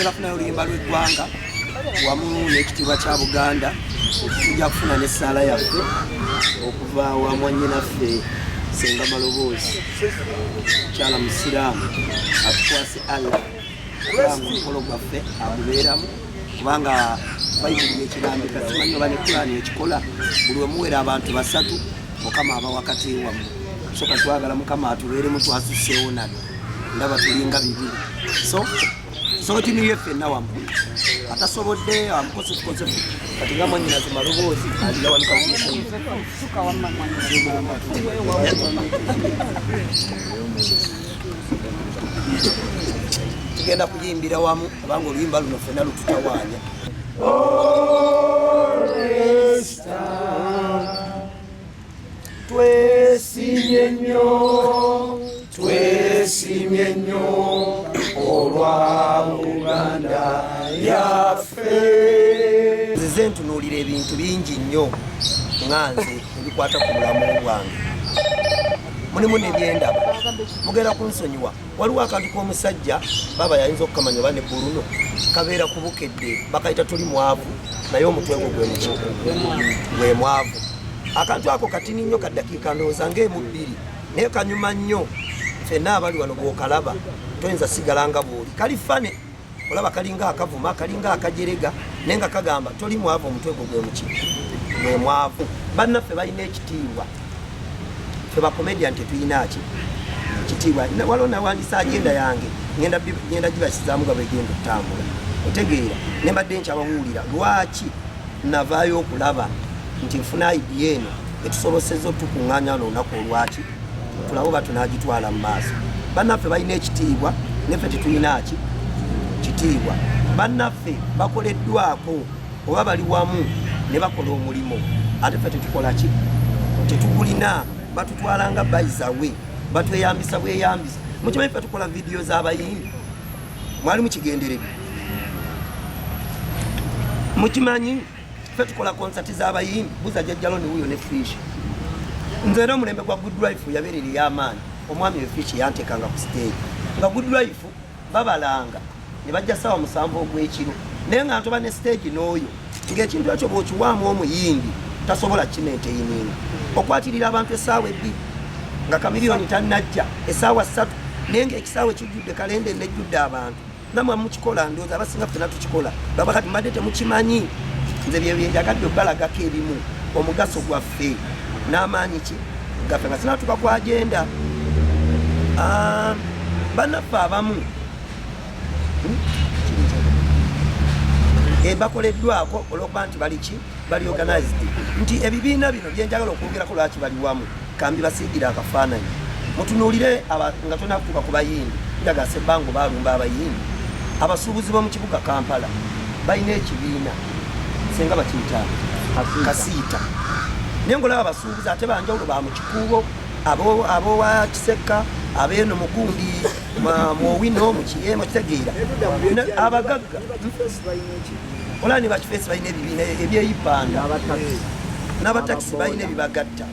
tugenda kufuna oluyimba lw'eggwanga wamu n'ekitiibwa kya Buganda. Tujja kufuna n'essaala yaffe okuva wa mwannyinaffe Senga Maloboozi mukyala musiraamu atukwase Allah kubanga omukolo gwaffe agubeeramu kubanga bayibuli ekirambika simanyi oba ne Kulaani ekikola buli omuwera abantu 3 Mukama aba wakati wammwe. Soka twagala Mukama atubeeremu twasuseewo nabo ndaba tulinga 2 so tini yeffe nawamu atasobodde amukosefu kati nga mwannyinaze Maloboozi alira wanika suka wamma tugenda kuyimbira wamu kubanga oluyimba luno ffenna lututawaanya. Twesimye nnyo olwa Buganda yaffe. Nzize ntunuulira ebintu bingi nnyo nganze ebikwata ku bulamu bwange. Mulimu n'ebyendaba mugenda kunsonyiwa. Waliwo akantu k'omusajja baba yayinza okukamanya oba ne Bruno kabeera kubukedde bakayita tuli mwavu naye omutwe gwe gwe mwavu. Akantu ako katini nnyo kaddakiika ndowooza ng'emu 2 naye kanyuma nnyo. Ffenna abali wano bw'okalaba toyinza sigala nga bw'oli. Kali fane olaba kalinga akavuma kalinga akajerega naye nga kagamba toli mwavu omutwe gwe mwavu. Bannaffe balina ekitiibwa. Ffe bakomedian tetuyina kitiibwa. Waliwo nawandiisa agenda yange ngenda gibasizaamu nga bwegenda okutambula otegeera ne mbadde nkyabawuulira lwaki navaayo okulaba nti nfuna idea eno etusobosezza otukuŋŋaanya n'olunaku olwaki tulabe oba tunaagitwala mu maaso. Bannaffe balina ekitiibwa neffe tetulina kitiibwa. Bannaffe bakoleddwako oba bali wamu ne bakola omulimu ate ffe tetukola ki tetugulina. Batutwala nga bayizawe batweyambisa bweyambisa. Mukimanyi ffe tukola vidiyo z'abayimbi mwali mukigenderedde. Mukimanyi ffe tukola konsati z'abayimbi buza jjajjalo ne wuyo ne Fish. Nze n'omulembe gwa Good Life yabeerera ey'amaanyi. Omwami we Fish yanteekanga ku stage nga Good Life babalanga ne bajja ssaawa 7 ogw'ekiro naye nga ntoba ne stage n'oyo ng'ekintu ekyo bw'okiwaamu omuyimbi tasobola kimenteyininga okwatirira abantu essaawa 2 nga kamiliyoni tannajja essaawa 3 naye ng'ekisaawa ekijjudde kalenda nejjudde abantu namwe mukikola ndowooza abasinga ffenna tukikola baba kati mbadde temukimanyi. Nze byenjagadde obalagako ebimu omugaso gwaffe n'amaanyi ki gaffe nga sinatuuka ku agenda. Bannaffe abamu bakoleddwako olw'okuba nti bali organized nti ebibiina bino byenjagala okwogerako lwaki bali wamu kambi basiigira akafaananyi. Mutunuulire nga tonakutuuka ku bayimbi ndaga Ssebango baalumba abayimbi. Abasuubuzi b'omu kibuga Kampala balina ekibiina senga bakiyita Kasiita naye ng'olaba abasuubuzi ate banjawulo ba mu Kikuubo ab'owa Kiseka abeeno Mugundi Muwino mu Kiyema kitegeera abagagga olaba ne bakifeesi balina ebibiina ebyeyipanda n'abatakisi balina ebibagatta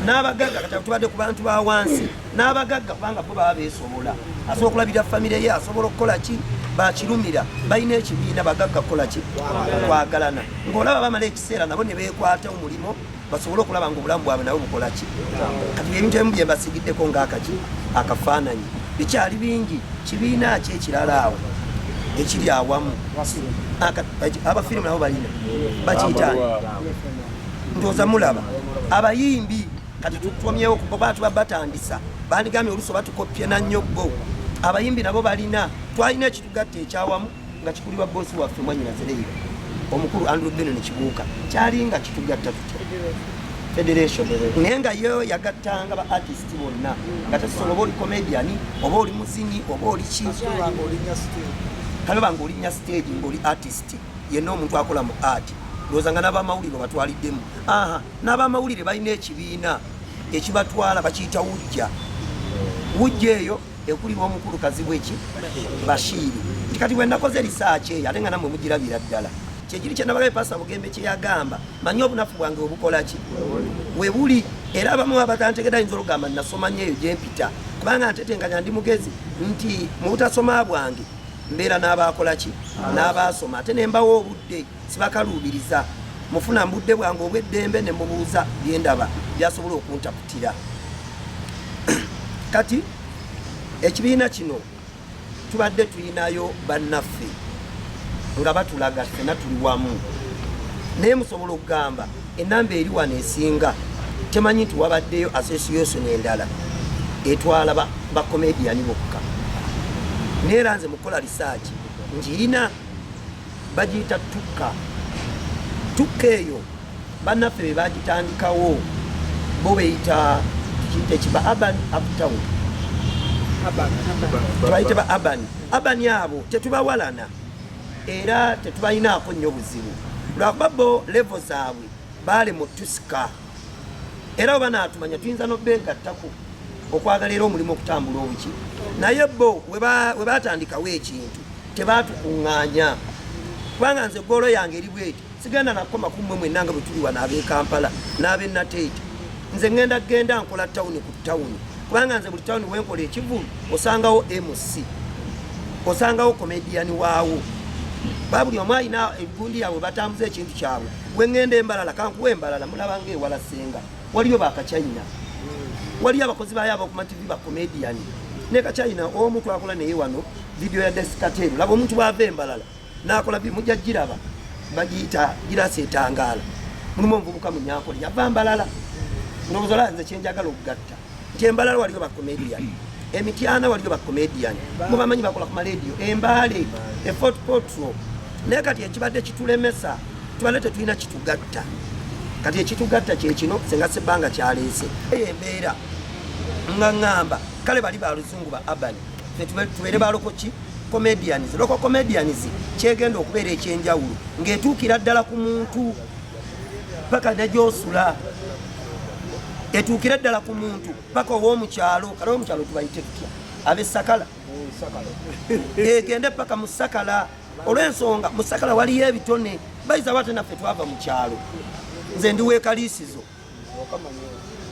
n'abagagga kati tubadde ku bantu ba wansi n'abagagga kubanga bo baba beesobola asobola okulabira famire ye asobola okukola ki bakirumira balina ekibiina bagagga kukola ki okwagalana ng'olaba bamala ekiseera nabo ne beekwata omulimo basobole okulaba ng'obulamu bwabwe nabo bukola ki. Kati ebintu ebimu bye mbasigiddeko ng'akaki akafaananyi bikyali bingi. Kibiina ki ekirala awo ekiri awamu abafirimu nabo balina bakiyitani ndowooza mulaba abayimbi kati tukomyewo kuba tuba batandisa bandigambye oluusi oba tukopye na nnyo bo. Abayimbi nabo balina twalina ekitugatta ekyawamu nga kikulibwa boosi waffe Mwannyinaze Leila omukulu Andrew Beno ne Kibuuka kyalinga kitugatta tutya federation naye nga yo yagattanga ba artist bonna nga tasobola oba oli comedian oba oli muzinyi oba oli ki kalaba ng'olinya stage ng'oli artist yenna omuntu akola mu art ndowooza nga n'abamawulire batwaliddemu. N'abamawulire balina ekibiina ekibatwala bakiyita wujja. Wujja eyo ekulibwa omukulukazi bweki Bashiiri. Kati bwe nakoze risaaki eyo ate nga nammwe mugirabira ddala kyekiri kye nabalabe Pastor Bugembe kye yagamba manyi obunafu bwange obukola ki we buli. Era abamu abatantegera ayinza olugamba nasoma nnyo eyo gye mpita kubanga ntetenganya ndi mugezi nti mu butasoma bwange mbeera n'abaakola ki n'abaasoma ate ne mbawo obudde sibakaluubiriza mufuna mbudde bwange obw'eddembe ne mubuuza bye ndaba byasobola okuntaputira. Kati ekibiina kino tubadde tulinayo bannaffe nga batulaga ffena tuli wamu naye musobola okugamba enamba eri wano esinga temanyi nti wabaddeyo association endala etwala bakomediyani bokka naye era nze mukola research ngiina bagiyita tukka eyo bannaffe be bagitandikawo bo beyita kiyite kiba urban uptown tubayite ba urban abo tetubawalana era tetubalinaako nnyo buzibu lwakuba bo levo zaabwe baale mu tusika era oba naatumanya tuyinza n'obeegattako okwagala era omulimu okutambula obuki naye bo we baatandikawo ekintu tebaatukuŋŋaanya kubanga nze goolo yange eri bweti sigenda nakoma kummwe mwenna nga bwe tuli wano ab'e Kampala n'ab'e Nateete nze genda nkola tawuni ku tawuni kubanga nze buli tawuni wenkola ekivulu osangawo MC osangawo komediyani waawo babuli omu alina egundi yaabwe batambuza ekintu kyabwe wengenda embalala kankuwa embalala mulabanga ewala senga waliyo bakachina waliyo abakozi bayo abakuma TV bakomediyani ne kachina omu twakola naye wano video ya Descatero laba omuntu bava embalala nakola mujja giraba bagiyita giraseetangaala mulimu omuvubuka munyakoli yava mbalala nobuzola nze kyenjagala okugatta nti embalala waliyo bakomediyani Emityana waliyo bakomediyani mubamanyi bakola ku maradio Embaale Fort Potro naye kati ekibadde kitulemesa tubadde tetulina kitugatta kati ekitugatta kyekino senga sebbanga kyaleese embeera nga ŋŋamba kale bali baluzungu ba urban tubeere baloko ki comedians loko comedians kyegenda okubeera ekyenjawulo ng'etuukira ddala ku muntu paka nejosula etuukira ddala ku muntu paka ow'omukyalo kale omukyalo tubayite tutya ab'essakala egende paka mu ssakala olw'ensonga mu ssakala waliyo ebitone bayiza bate naffe twava mu kyalo nze ndi weekaliisizo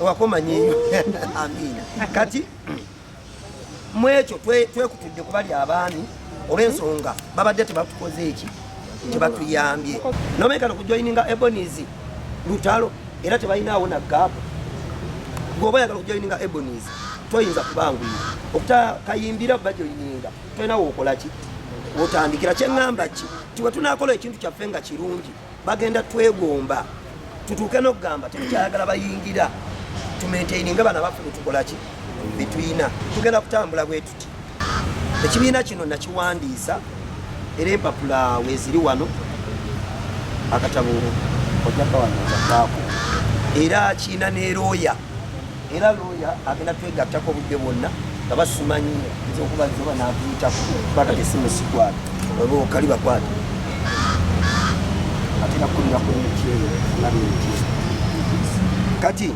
wakomanyeeyo amiina kati mu ekyo twekutudde ku bali abaami olw'ensonga babadde tebatukoze eki tebatuyambye nomekana kujoyininga Ebonies lutalo era tebalinaawo na gaapu gwoba oyagala okujoyininga Ebonies toyinza kubanguyira okutakayimbira bajoyininga tolinawo okola ki otandikira kyeŋŋamba ki tiwe tunakola ekintu kyaffe nga kirungi bagenda twegomba tutuuke n'okugamba tetukyayagala bayingira tumaintaininga bana baffe betukola ki betuyina tugenda kutambula bwe tuti ekibiina kino nakiwandiisa era empapula weeziri wano akatabo ojjakawanazakaako era kiina ne looya era looya agenda twegattako obudde bwonna nga basimanyi nze okubaza oba naakuyitako bakati esimu sikwata oba okali bakwata ate nakulirako nekyeyo nabiki kati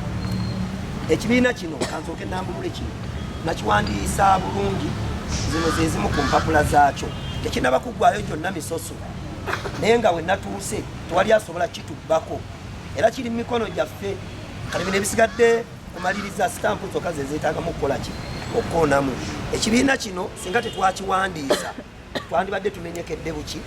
ekibiina kino kansooke nambulule kino nakiwandiisa bulungi zino ze zimu ku mpapula zaakyo tekinaba kuggwayo gyonna misoso naye nga we natuuse tewali asobola kitubbako era kiri mu mikono gyaffe kale bino ebisigadde kumaliriza sitampu zokka ze zeetaagamu okukola ki okukoonamu ekibiina kino singa tetwakiwandiisa twandibadde tumenyekedde buki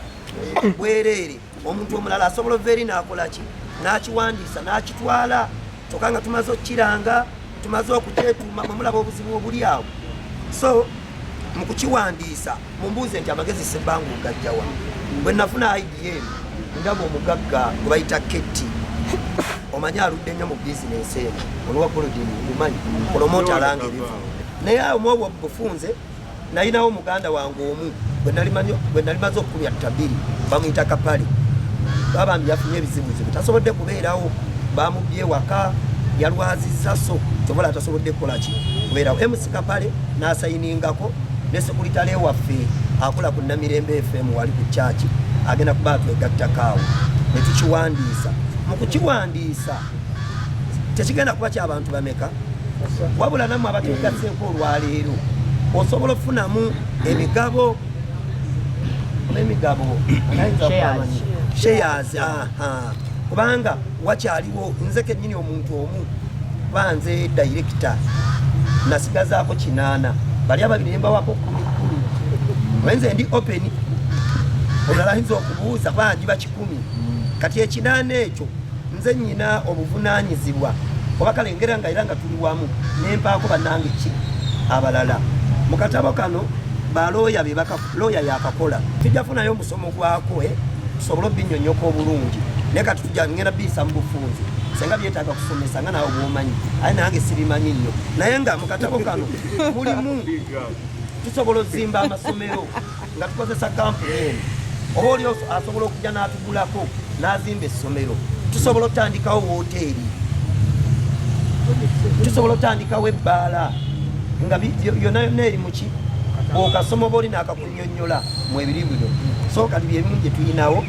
bwereere omuntu omulala asobola ova eri n'akola ki n'akiwandiisa n'akitwala kyokka nga tumaze okukiranga tumaze okukyetuuma mwe mulaba obuzibu obuli awo so mu kukiwandiisa mumbuuze nti amagezi sebbanga ogajjawa bwe nafuna IDM ndaba omugagga gwe bayita Ketti omanyi aludde nnyo mu bizinesi eno olwa kolodini mumanyi promota alangerevu naye omwobwo bufunze nalinawo muganda wange omu bwe nalimaze okukubya ttabiri bamuyita Kapale babambi yafunye ebizibuzibu tasobodde kubeerawo bamubye waka yalwazizza so tobola tasobodde kukola ki kubeerawo MC Kapale n'asayiningako ne sekuritale waffe akola ku Namirembe FM wali ku chachi agenda kuba atwegattakaawo ne tukiwandiisa mu kukiwandiisa tekigenda kuba ky'abantu bameka wabula nammwe abategaseeko olwaleero osobola okufunamu emigabo shares kubanga wakyaliwo nze kennyini omuntu omu banze director nasigazaako 8 bali ababiri nembawako 10 wenze ndi open olala hinza okubuuza bangi ba 10 kati ekinaana ekyo nze nnyina obuvunaanyizibwa oba kalengera nga era nga tuli wamu nempaako bannange ki abalala mu katabo kano balooya looya yakakola tujjafunayo omusomo gwako tusobola obinnyonnyoka obulungi naye kati tujja ngenda biyisa mu bufunze senga byetaaga kusomesa nga nawe bwomanyi aye nange sirimanyi nnyo naye nga mu katabo kano mulimu tusobola ozimba amasomero nga tukozesa kampuni eno oba oli asobola okujja n'atugulako n'azimba essomero tusobola otandikawo woteeri tusobola otandikawo ebbaala nga yonna yonna eri muki okasoma oba oli n'akakunnyonnyola mu ebiri bino so kati byebimu bye tuyinawo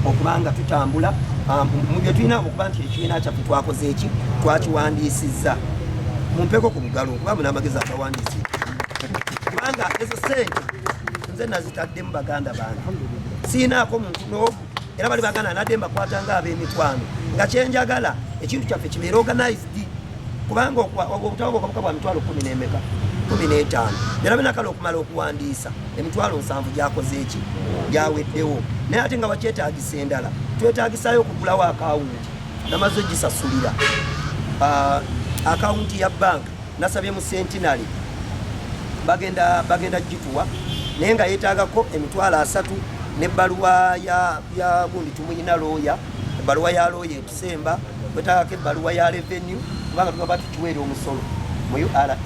okubanga tutambula mu bye tuyinawo okuba nti ekibiina kyaffe twakoze eki twakiwandiisizza mumpeko ku bugalo okuba munamagezi akawandiisi kubanga ezo sente nze nazitaddemu baganda bange siinaako muntu n'ogu era bali baganda nadde mbakwatanga ab'emitwano nga kyenjagala ekintu kyaffe kibeera organized kubanga obutabo bwokabuka bwa mitwalo 15 era benakala okumala okuwandiisa emitwalo 7 gyakoze eki gyaweddewo naye ate nga bakyetaagisa endala twetaagisayo okugulawo akawunti namaze gisasulira akawunti ya banka nasabye mu Centenary bagenda gituwa naye nga yeetaagako emitwalo 3 nebbaluwa ya gundi tumuyina looya ebbaluwa ya looya etusemba wetaagako ebbaluwa ya revenue kubanga tugaba tukiweera omusolo mu URA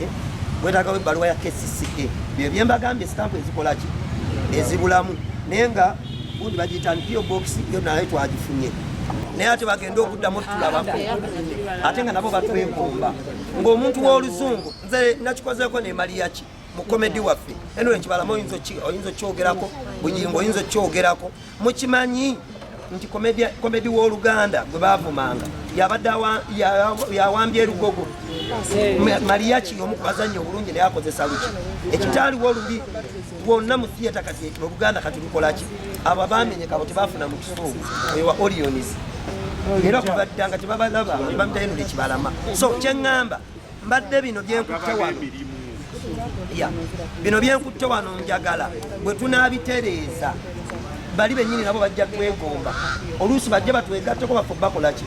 wetaagawo ebbaluwa ya KCCA byo byembagambye sitampu ezikolaki ezibulamu naye nga gundi bagiyita PO box yo naye twagifunye naye ate bagenda okuddamu tulabako ate nga nabo batwekomba ng'omuntu w'oluzungu nze nakikozeeko nemaliyaki mu komedi waffe eno ekibalamu oyinza okyogerako buyingo oyinza okyogerako mukimanyi nti komedi w'oluganda gwe baavumanga yabadde yawambye erugogo maliyaki omu ku bazannyi obulungi naye akozesa luki ekitaaliwo olubi lwonna mu theatre kati oluganda kati lukolaki abo bamenyeka abo tebafuna mu kifuugu oyo wa Orionis era kubaddanga tebabalaba bamutayenula ekibalama so kyeŋŋamba mbadde bino byenkutte wano bino byenkutte wano njagala bwe tunaabitereeza bali bennyini nabo bajja kwegomba oluusi bajja batwegattako bafe bakolaki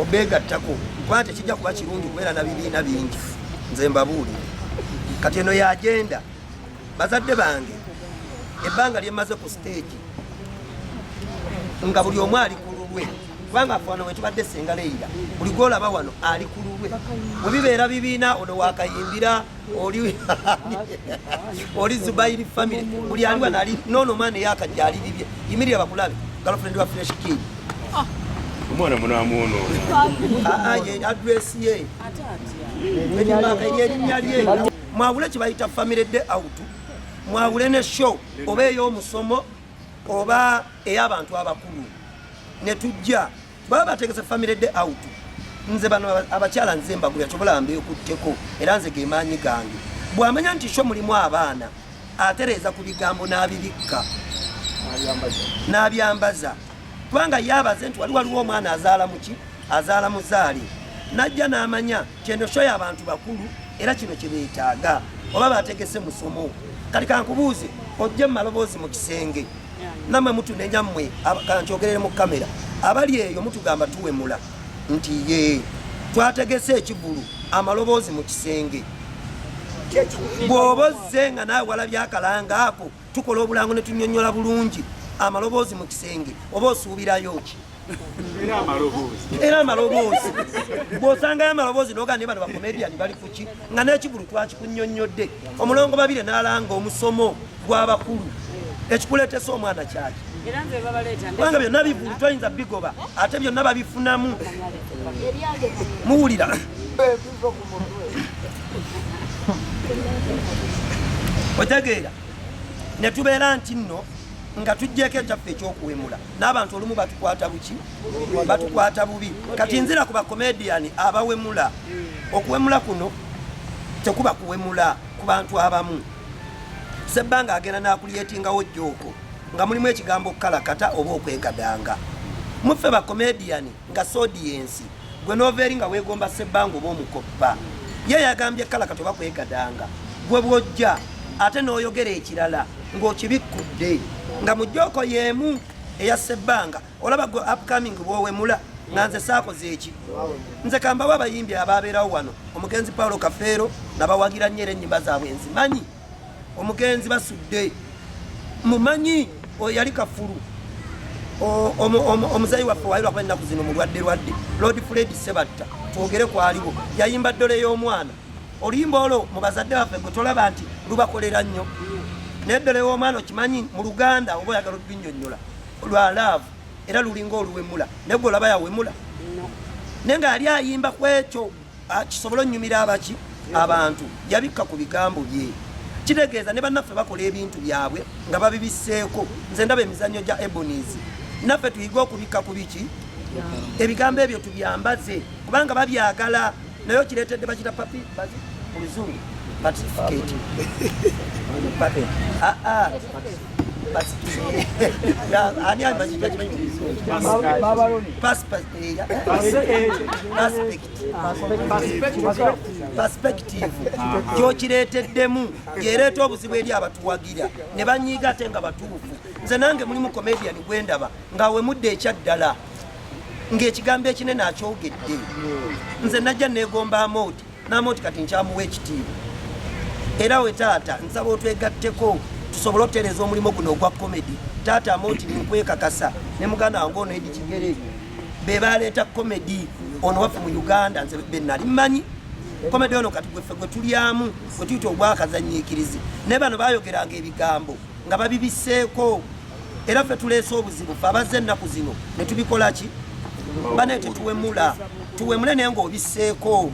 obeegattako kubanga tekijja kuba kirungi kubeera na bibiina bingi nze mbabuulire kati eno yagenda bazadde bange ebbanga lyemaze ku stage nga buli omu ali ku lulwe kubanga afe wano wetubadde Senga Leila buli gwolaba wano ali ku lulwe bwe bibeera bibiina ono wakayimbira oli Zubairi family buli ali wano ali nono maana yakajja ali bibye yimirira bakulabe girlfriend wa Fresh Kid omwana munamuno ye address ye mwawule kibayita family day out mwawule ne show oba ey'omusomo oba ey'abantu abakulu ne tujja baba bategese family day out nze bano abakyala nze mbagulya kyobola mbekutteko era nze gemaanyi gange bw'amanya nti sho mulimu abaana atereeza ku bigambo n'abibikka n'abyambaza kubanga yabaze nti waliwo omwana azaala muki azaala muzaali najja n'amanya kyeno sho y'abantu bakulu era kino kye beetaaga oba bategese musomo kati kankubuuze ojje mu maloboozi mu kisenge nammwe mutunenya mmwe kankyogerere mu kamera abali eyo mutugamba tuwemula nti ye twategese ekivulu amaloboozi mu kisenge bw'oba ozze nga naawe walabye akalanga ako tukola obulango ne tunnyonnyola bulungi amaloboozi mu kisenge oba osuubirayo ki era amaloboozi bw'osangayo amaloboozi n'ogandi bano bakomediani bali kuki nga n'ekivulu twakikunnyonnyodde omulongo babire n'alanga omusomo gw'abakulu ekikuleetesa omwana kyaki kubanga byonna bivulu toyinza bigoba ate byonna babifunamu muwulira otegeera ne tubeera nti nno nga tujjeeko ekyaffe ekyokuwemula n'abantu olumu batukwata buki batukwata bubi kati nzira ku bakomediyani abawemula okuwemula kuno tekuba kuwemula ku bantu abamu sebbanga agenda n'akuliyetingawo jjooko nga mulimu ekigambo kalakata oba okwegadanga muffe bakomediyani nga sodiyensi gwe noveeri nga weegomba sebbanga oba omukoppa ye yagambye kalakata oba kwegadanga gwe bwojja ate n'oyogera ekirala ng'okibikudde nga mu jjooko y'emu eya Ssebbanga olaba gwe upcoming bw'owemula nga nze saakoze eki nze kambawo abayimbi ababeerawo wano omugenzi Paulo Kafeero nabawagira nnyo era ennyimba zaabwe nzimanyi omugenzi basudde mumanyi oyo yali Kafulu omuzayi waffe waayirwa kuba ennaku zino mulwadde Lord Fred Sebatta twogere kwaliwo yayimba ddole y'omwana oluyimba olwo mu bazadde baffe gwe tolaba nti lubakolera nnyo naye ddole y'omwana okimanyi mu Luganda oba oyagala olubinnyonnyola lwa laavu era lulinga oluwemula naye gwe olaba yawemula naye nga yali ayimba ku ekyo kisobola onnyumira abaki abantu yabikka ku bigambo bye kitegeeza ne bannaffe bakola ebintu byabwe nga babibiseeko nze ndaba emizannyo gya Ebonies naffe tuyiga okubikka ku biki ebigambo ebyo tubyambaze kubanga babyagala naye okireetedde bakita papi mu luzungu certificate ani amanyija kimanyi mu luzungu perspective gyokireeteddemu yereeta obuzibu eri abatuwagira ne banyiiga ate nga batuufu nze nange mulimu comedian gwendaba ng'awemudde ekyaddala ng'ekigambo ekinene akyogedde nze najja neegomba Amooti n'Amooti kati nkyamuwa ekitiibwa era we taata nsaba otwegatteko tusobole okutereeza omulimu guno ogwa komedi taata Amooti ninkwekakasa ne muganda wange ono Edi Kigere be baleeta komedi ono waffe mu Uganda nze be nali mmanyi komedi ono kati gweffe gwe tulyamu gwe tuyita ogwakazanyiikirizi naye bano baayogeranga ebigambo nga babibiseeko era ffe tuleese obuzibu ffe abazze ennaku zino ne tubikola ki bane tetuwemula tuwemule naye ng'obiseeko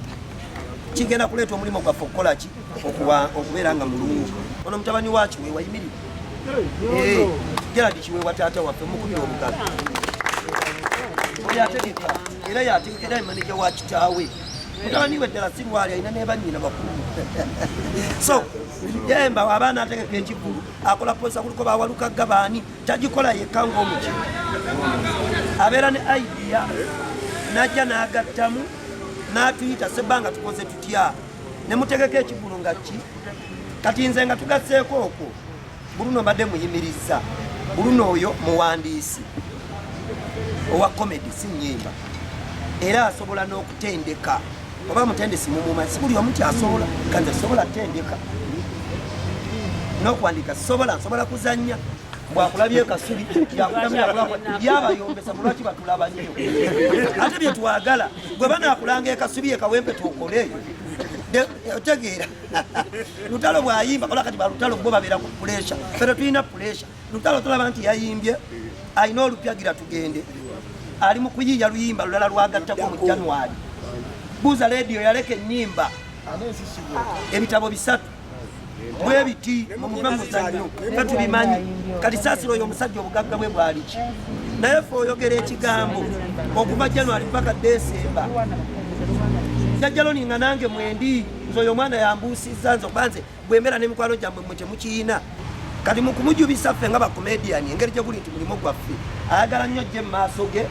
kigenda kuleeta omulimu gwaffe okukola ki okubeera nga mulungi ono mutabani wa Kiweewa yimirira Gerald Kiweewa taata waffe mukubira omugalo yategeka era yategekera emaneja wa kitaawe mutabani we ddala si lwali alina ne bannyina bakulu so yemba abaana ategeka ekigulu akola posa kuliko bawalukagga baani tagikola yekka ng'omuki abeera ne idea najja n'agattamu n'atuyita Ssebbanga tukoze tutya ne mutegeka ekigulu nga ki kati nze nga tugasseeko okwo Bruno mbadde muyimiriza Bruno oyo muwandiisi owa komedi si nnyimba era asobola n'okutendeka oba mutendesi mumumanyi si buli omu kyasobola kanze sobola tendeka n'okuwandika nsobola kuzannya bwakulabye kasubi yabayombesa mulwaki batulaba nnyo ate bye twagala gwe banaakulanga ekasubi ekawempe tukole otegeera lutalo bwayimba kola kati balutalo bo babeera ku puresha fere tulina puresha lutalo tulaba nti yayimbye alina olupyagira tugende ali mu kuyiya luyimba lulala lwagattako mu January Buza Radio yaleka ennyimba ebitabo 3 bwe biti mu muzannyo nga tubimanyi kati saasiro oyo omusajja obugagga bwe bwaliki naye fe oyogera ekigambo okuva January mpaka December jajjalo ninga nange mwendi nze oyo omwana yambuusizza nze okubanze bwembeera n'emikwano gyammwe mwe temukiyina kati mu kumujubisa ffe nga bakomediani engeri gye guli nti mulimu gwaffe ayagala nnyo gye mu maaso ge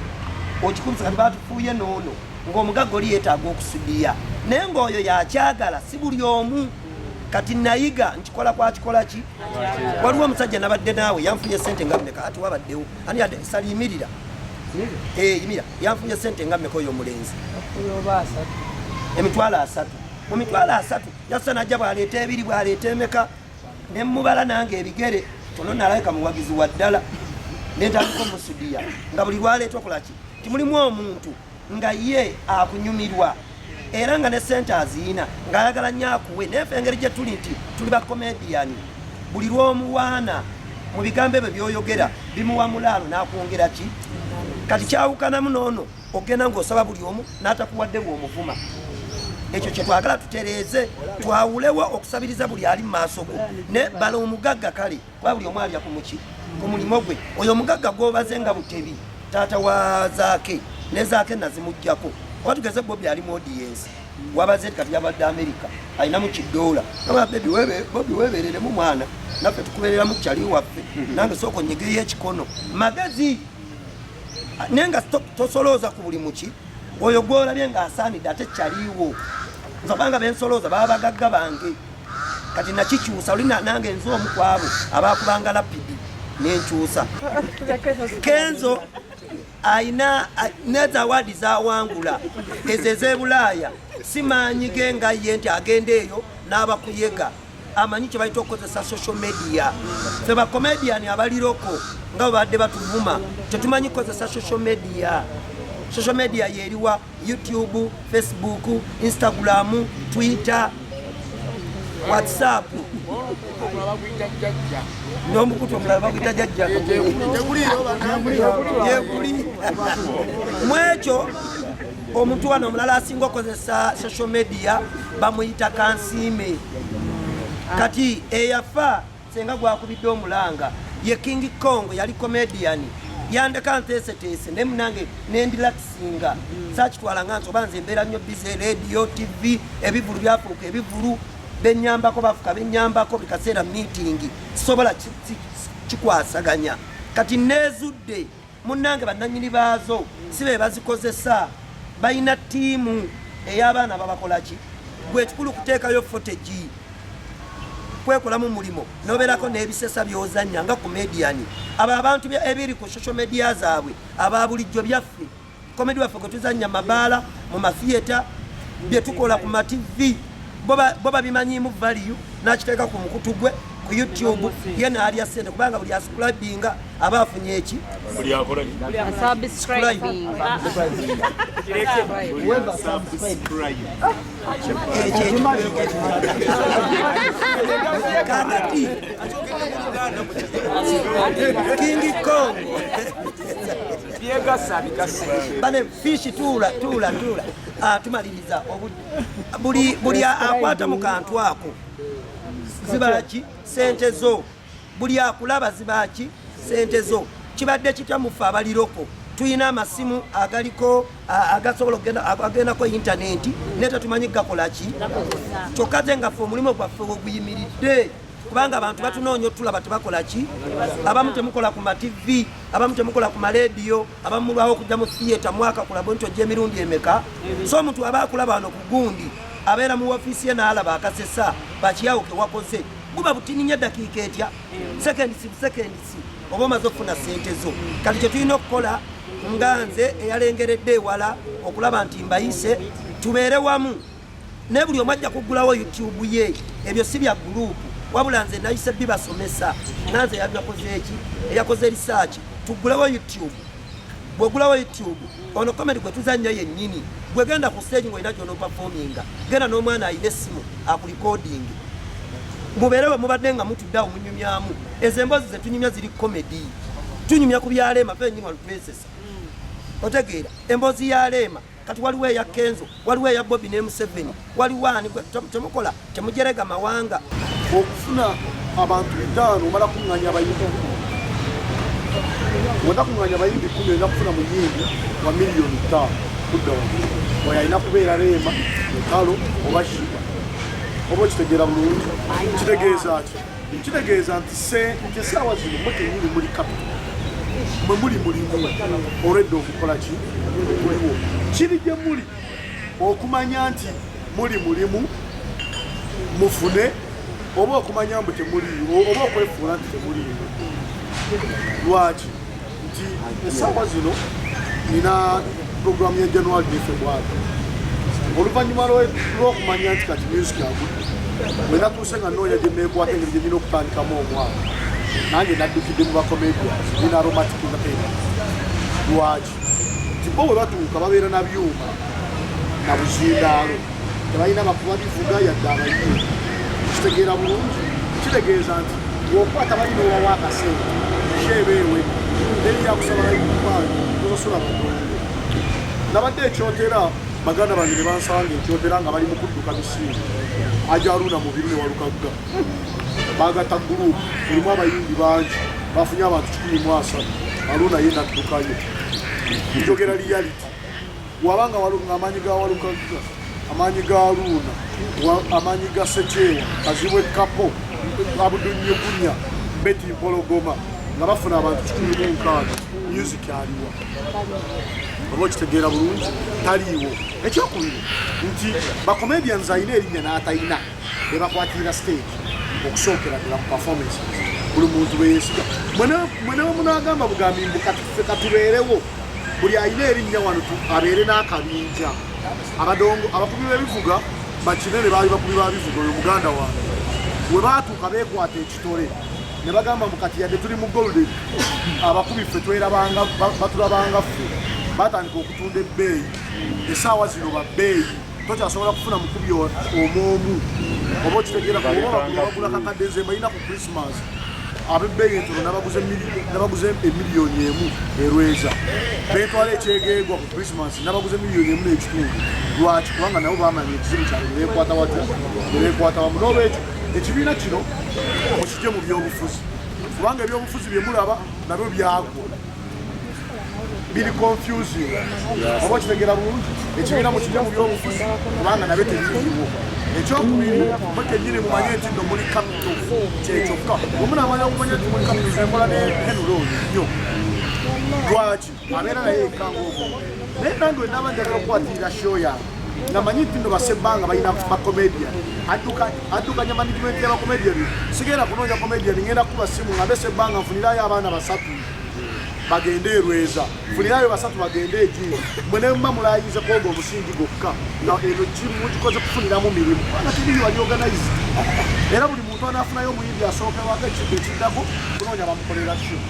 okikubisa kati batufuuye noono ng'omugagga oli yeetaaga okusudiya naye ng'oyo yakyagala si buli omu kati nayiga nkikola kwakikola ki waliwo omusajja nabadde naawe yanfunye sente nga mmeka ati wabaddewo ani yadde saliyimirira yimira yanfunye sente nga mmeka oyo omulenzi emitwalo 3 mu mitwalo 3 yasa najja bwaleeta 2 bwaleeta emeka ne mubala nange ebigere tono nalabika muwagizi wa ddala nentandika omusudiya nga buli lwaleeta okolaki timulimu omuntu nga ye akunyumirwa era nga ne sente aziina ng'ayagala nnyo akuwe naye ffe engeri gye tuli nti tuli bakomediyani buli lw'omuwaana mu bigambo ebyo by'oyogera bimuwa mulaalo n'akwongera ki kati kyawukanamu noono ogenda ng'osaba buli omu n'atakuwadde bw'omuvuma ekyo kye twagala tutereeze twawulewo okusabiriza buli ali mu maaso go ne bala omugagga kale kuba buli omu alya ku mulimo gwe oyo omugagga gw'obaze nga butebi taata wa Zaake ne Zaake nazimuggyako oba tugeze Bobby ali mu audience wabaze kati yabadde America alina mu kidoola aba Bobby weebereremu mwana naffe tukubeerera mu kyali waffe nange sooka onyigeyo ekikono magezi nenga tosolooza ku buli muki oyo gwolabye ng'asaanidde ate kyaliwo nzobanga bensolooza baba bagagga bange kati nakikyusa oli nange nze omu ku abo abakubanga lapidi nenkyusa. Kenzo aina neza awadi zawangula ezo ez'ebulaaya simanyi ge nga ye nti agenda eyo n'abakuyega amanyi kye bayita okukozesa social media. Ffe bakomediani abaliroko nga bwe badde batuvuma tetumanyi kukozesa social media. Social media yeriwa YouTube, Facebook, Instagram, Twitter, WhatsApp. N'omukutu omulala baguyita jjajja yeguli. Mwekyo omuntu wano omulala asinga okozesa social media bamuyita kansiime. Kati eyafa senga gwakubidde omulanga ye King Kong yali comedian yandeka nteeseteese ne munange nendilakisinga sakitwalanga nti oba nze embeera nnyo bize radio TV ebivulu byafuuka ebivulu benyambako bafuka benyambako buli kaseera meeting sobola kikwasaganya. Kati nezudde munange bannannyini baazo si be bazikozesa balina ttiimu ey'abaana babakolaki gwe kikulu kuteekayo footage kwekolamu mulimo nobeerako n'ebisesa byozanya nga comedian abo abantu ebiri ku social media zaabwe aba bulijjo byaffe komedi waffe gwe tuzanya mabaala mu matheatre bye tukola ku matv bo babimanyiimu value n'akiteeka ku mukutu gwe ku YouTube ye n'alya ssente kubanga buli ascribinga aba afunye eki buli akola King Kong bane fishi tula tumaliriza buli akwata mu kantu ako zibaki sente zo buli akulaba zibaki sente zo kibadde kitya mufa abaliroko tuyina amasimu agaliko agasobola agendako internet neta tumanyi gakolaki kyokka ze nga ffe omulimu gwaffe oguyimiridde kubanga abantu batunoonya otulaba tebakolaki abamu temukola ku matv abamu temukola ku maradio abamu mulwawo okujja mu theatre mwaka kulabo nti ojja emirundi emeka so omuntu aba akulaba wano ku gundi abeera mu ofiisi ye n'alaba akasesa bakiyawo ke wakoze guba butininya dakiika etya sekendisi oba omaze okufuna sente zo. Kati kye tulina okukola nga nze eyalengeredde ewala okulaba nti mbayise tubeere wamu ne buli omu ajja kuggulawo YouTube ye ebyo si bya gurupu wabula nze nayise bibasomesa nanze yakoze eki eyakoze research tuggulewo YouTube. Bwogulawo YouTube ono comedy gwe tuzanya yennyini bwegenda ku stage ng'olina gyono performinga genda n'omwana ayina essimu akurecording mubeerewe mubadde nga mutuddeawo munyumyamu ezo emboozi ze tunyumya ziri comedy tunyumya ku byaleema fe nyini walutwesesa otegeera emboozi ya leema kati waliwo eya Kenzo waliwo eya Bobby ne Museveni waliwo ani temukola temujerega mawanga okufuna abantu 5 omala kuŋŋanya abayimbi wenda kuŋŋanya abayimbi 10 olina kufuna muyimbi wa miliyoni 5 kudda wamu alina kubeera leema ekalo oba shiba oba okitegeera bulungi kitegeeza ki kitegeeza nti essaawa zino mwe kenyini muli kapito mwe muli mulimu olwedde okukola ki muliwo kiri gye muli okumanya nti muli mulimu mufune oba okumanya mbu temuliiwo oba okwefuula nti temuliiwo lwaki nti essaawa zino nina programu ya January ne February oluvannyuma lw'okumanya nti kati music agudde bwe natuuse nga noonya gye neekwata engeri gye nina okutandikamu omwaka nange naddukidde mu bakomedia nina aromatic entertainment lwaki nti bo bwe batuuka babeera na byuma na buzindaalo tebalina bakuba bivuga yadde abayimbi kitegeera bulungi kitegeeza nti wokwata balina owawa akasente sheebeewe neri yakusaba bayimbipaani nosula badongo nabadde ekyotera baganda bange ne bansanga ekyotera nga bali mu kudduka bisinga ajaruna mu biru ne walukagga bagata gurupu erimu abayimbi bangi bafunye abantu 13 aluna ye naddukayo njogera reality wabanga walunga amanyi ga walukagga amanyi ga aluna amanyi ga sechewa kazibwe kapo abudunye kunya beti pologoma nga bafuna abantu 16 music aliwa oba kitegeera bulungi taliiwo ekyokubiri nti bacomedians ayina erinnya n'atayina be bakwatirira stage okusookera ddala mu performance buli muntu beyeesiga mwene munagamba bugambi mbu katufe katubeerewo buli ayina erinnya wano abeere n'akabinja abakubi b'ebivuga bakinene baali bakubi ba bivuga oyo muganda wange we baatuuka beekwata ekitole ne bagamba mbu kati yadde tuli mu golden abakubi ffe batulabanga ffe batandika okutunda ebbeeyi essaawa zino babbeeyi tokyasobola kufuna mukubi omwomu oba okitegeera bagula kakadde nze balina ku Christmas abebbeeyi entono nabaguze emiliyoni emu erweza betwala ekyegeegwa ku Christmas nabaguze emiliyoni emu n'ekitundu lwaki kubanga nabo bamanya ekizibu kyabwe nebeekwata watya nebeekwata wamu n'olwekyo ekibiina kino mukijje mu byobufuzi kubanga ebyobufuzi bye mulaba nabyo byagwa biri confusing oba okitegeera bulungi ekibiina mukijje mu byobufuzi kubanga nabyo tebiriiwo ekyokubiri mukenyini mumanye nti nno muli kapito kyekyokka omunamanya okumanya nti muli kapito zembola ne henuloni nnyo lwaki abeera naye ekanga obwo naye nange wenaba njagala okukwatirira show yange nga manyi nti nno basebbanga balina bakomedian addukanya management y'abakomedian sigenda kunoonya komedian ngenda kuba simu nga besebbanga nfunirayo abaana 3 bagende erweza funirayo 3 bagende ejiini mwenemba mulayize kwoga omusingi gokka nga eno jimu mugikoze kufuniramu mirimu kubanga tiriyo wali organized era buli muntu anaafunayo omuyimbi asookerwako ekiddako kunoonya bamukolera show